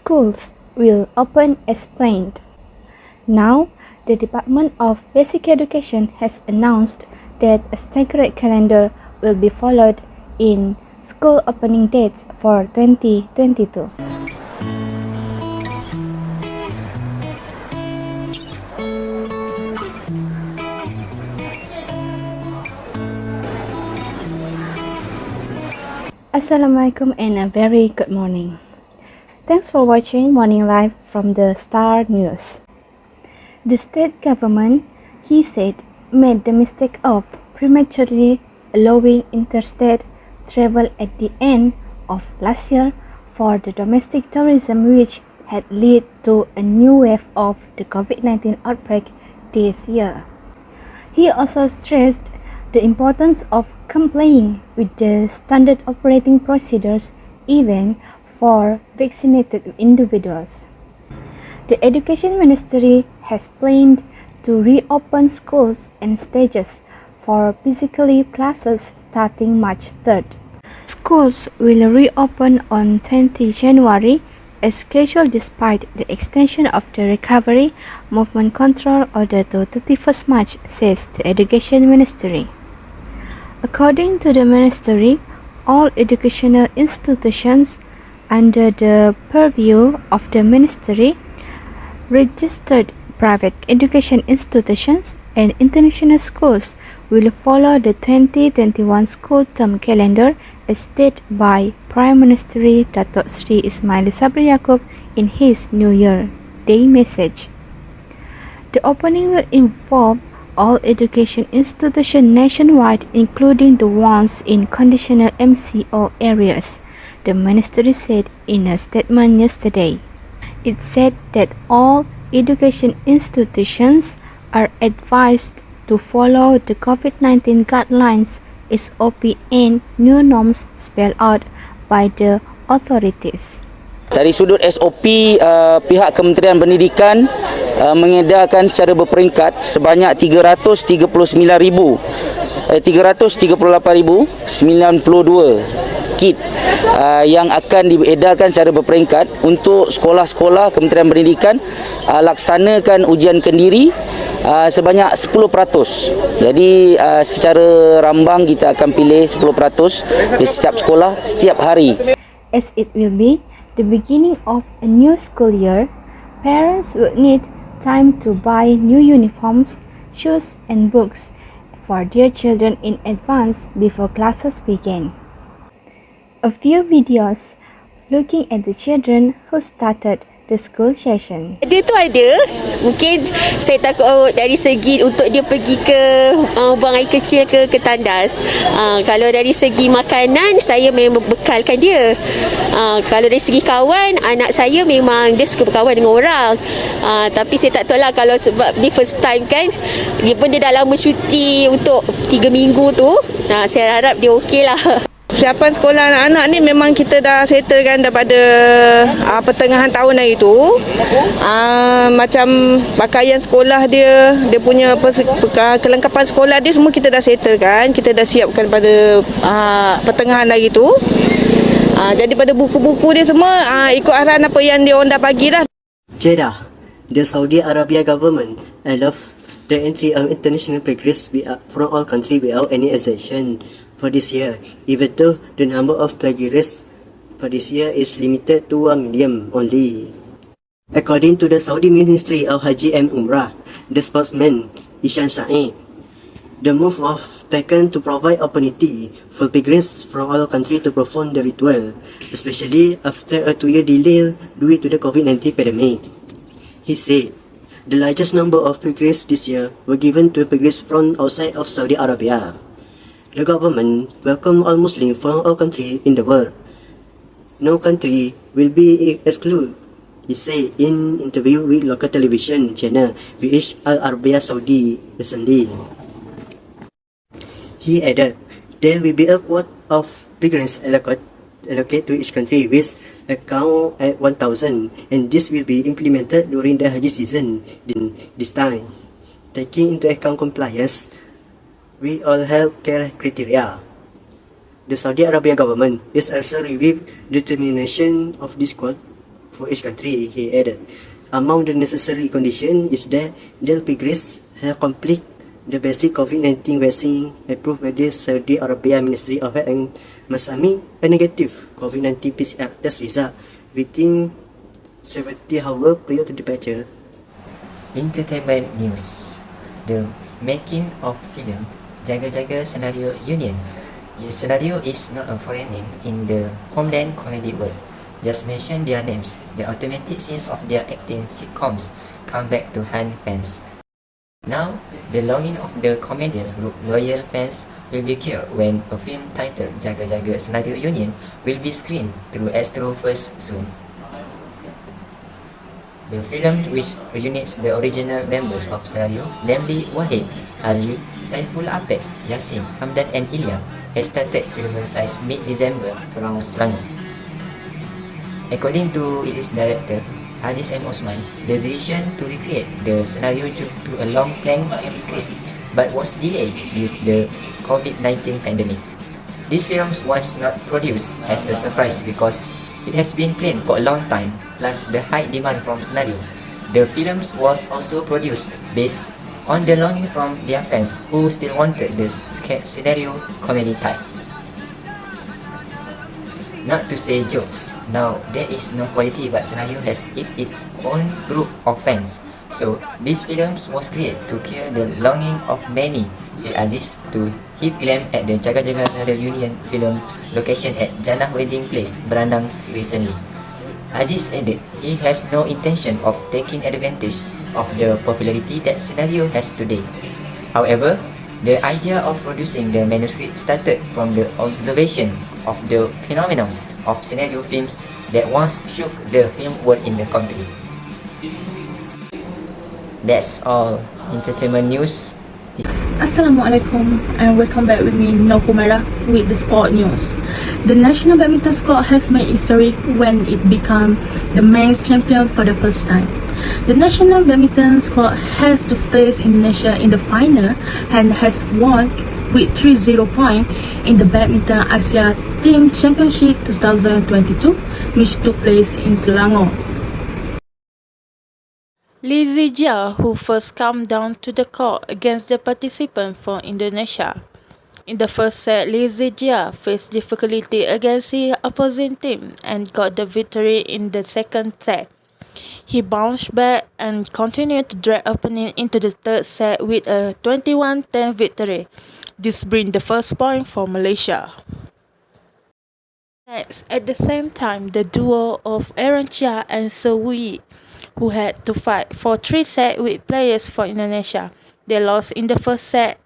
schools will open as planned. Now, the Department of Basic Education has announced that a staggered calendar will be followed in school opening dates for 2022. Assalamualaikum and a very good morning. Thanks for watching Morning Live from the Star News. The state government, he said, made the mistake of prematurely allowing interstate travel at the end of last year for the domestic tourism, which had led to a new wave of the COVID-19 outbreak this year. He also stressed the importance of complying with the standard operating procedures even for vaccinated individuals. The Education Ministry has planned to reopen schools and stages for physically classes starting March 3rd. Schools will reopen on 20 January as scheduled despite the extension of the Recovery Movement Control Order to 31st March, says the Education Ministry. According to the Ministry, all educational institutions under the purview of the Ministry, registered private education institutions and international schools will follow the 2021 school term calendar as stated by Prime Minister Datuk Sri Ismail Sabri Yaakob in his New Year Day message. The opening will involve all education institutions nationwide, including the ones in conditional MCO areas, the ministry said in a statement yesterday. It said that all education institutions are advised to follow the COVID-19 guidelines, SOP and new norms spelled out by the authorities. Dari sudut SOP, pihak Kementerian Pendidikan mengedarkan secara berperingkat sebanyak 338,092 kit yang akan diedarkan secara berperingkat untuk sekolah-sekolah Kementerian Pendidikan laksanakan ujian kendiri sebanyak 10%. Jadi secara rambang kita akan pilih 10% di setiap sekolah setiap hari. As it will be the beginning of a new school year, parents will need time to buy new uniforms, shoes and books for their children in advance before classes begin. A few videos looking at the children who started the school session. Dia tu ada, mungkin saya takut dari segi untuk dia pergi ke buang air kecil ke tandas. Kalau dari segi makanan, saya memang bekalkan dia. Kalau dari segi kawan, anak saya memang dia suka berkawan dengan orang. Tapi saya tak tahu lah, kalau sebab dia first time kan, dia pun dia dah lama cuti untuk 3 minggu tu. Saya harap dia okey lah. Persiapan sekolah anak-anak ni memang kita dah settlekan daripada pertengahan tahun hari tu. Macam pakaian sekolah dia, dia punya kelengkapan sekolah dia semua kita dah settlekan. Kita dah siapkan pada pertengahan hari tu. Jadi pada buku-buku dia semua ikut arahan apa yang dia orang dah bagilah. Jeddah, the Saudi Arabia government allowed the entry of international plagiarists from all countries without any exemption for this year, even though the number of plagiarists for this year is limited to 1 million only. According to the Saudi Ministry of Haji and Umrah, the spokesman Ishan Saeed, the move was taken to provide opportunity for plagiarists from all countries to perform the ritual, especially after a 2-year delay due to the COVID-19 pandemic. He said, the largest number of plagiarists this year were given to plagiarists from outside of Saudi Arabia. The government welcomes all Muslims from all countries in the world. No country will be excluded, he said in interview with local television channel which Al Arabiya Saudi recently. He added, there will be a quota of migrants allocated to each country with a count at 1,000, and this will be implemented during the Haji season this time, taking into account compliance with all healthcare criteria. The Saudi Arabia government is also reviewing the determination of this quota for each country, he added. Among the necessary conditions is that the pigries have complete the basic COVID-19 vaccine approved by the Saudi Arabia Ministry of Health and must submit a negative COVID-19 PCR test result within 70 hours prior to departure. Entertainment news. The making of film Jaga-Jaga Scenario Union. The scenario is not a foreign name in the homeland comedy world. Just mention their names. The automatic scenes of their acting sitcoms come back to haunt fans. Now, the longing of the comedians group loyal fans will be cured when a film titled Jaga-Jaga Scenario Union will be screened through Astro First soon. The film, which reunites the original members of Scenario, namely Wahid, Azli, Saiful Apek, Yasin, Hamdan and Ilya, has started film size mid-December around Selangor. According to its director, Aziz M. Osman, the decision to recreate the scenario due to a long-planned film script but was delayed due to the COVID-19 pandemic. This film was not produced as a surprise because it has been planned for a long time, plus the high demand from scenario. The film was also produced based on the longing from their fans who still wanted the scenario comedy type. Not to say jokes, now there is no quality but scenario has its own group of fans. So this film was created to cure the longing of many, said Aziz to hip glam at the Jaga-Jaga Scenario Union film location at Jannah Wedding Place, Brandang recently. Aziz added he has no intention of taking advantage of the popularity that scenario has today. However, the idea of producing the manuscript started from the observation of the phenomenon of scenario films that once shook the film world in the country. That's all entertainment news. Assalamualaikum and welcome back with me, HUMAIRA, with the sport news. The national badminton squad has made history when it became the men's champion for the first time. The national badminton squad has to face Indonesia in the final and has won with 3-0 points in the Badminton Asia Team Championship 2022, which took place in Selangor. AZLIZA, who first came down to the court against the participant from Indonesia. In the first set, AZLIZA faced difficulty against the opposing team and got the victory in the second set. He bounced back and continued to drag opponent into the third set with a 21-10 victory. This brings the first point for Malaysia. Next, at the same time, the duo of Aaron Chia and Sewui, who had to fight for 3 sets with players for Indonesia. They lost in the first set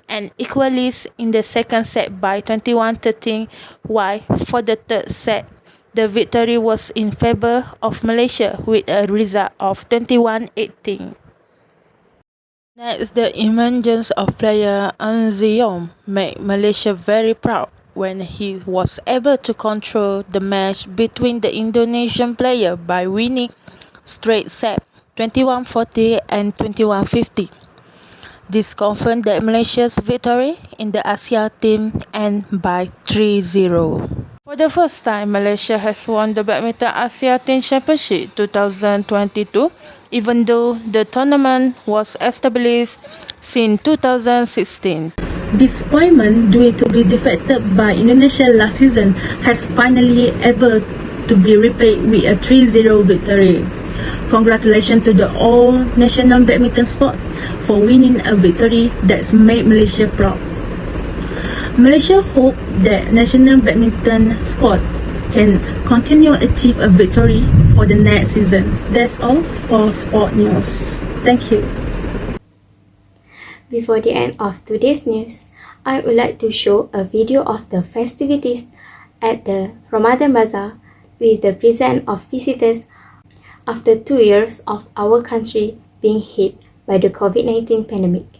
and equalized in the second set by 21-13, while for the third set, the victory was in favour of Malaysia with a result of 21-18. Next, the emergence of player An Ziyong made Malaysia very proud when he was able to control the match between the Indonesian player by winning straight set 21-40 and 21-50. This confirmed that Malaysia's victory in the Asia team and by 3-0. For the first time, Malaysia has won the Badminton Asia Team Championship 2022, even though the tournament was established since 2016. Disappointment due to be defeated by Indonesia last season has finally able to be repaid with a 3-0 victory. Congratulations to the all national badminton squad for winning a victory that's made Malaysia proud. Malaysia hope that national badminton squad can continue achieve a victory for the next season. That's all for sport news. Thank you. Before the end of today's news, I would like to show a video of the festivities at the Ramadan Bazaar with the presence of visitors after 2 years of our country being hit by the COVID-19 pandemic.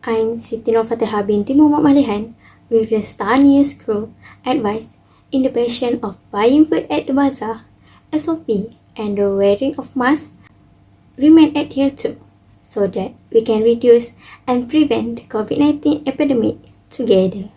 I'm Siti Fatihah binti Malehan with the Star News crew advice in the passion of buying food at the bazaar, SOP and the wearing of masks remain adhered to so that we can reduce and prevent the COVID-19 epidemic together.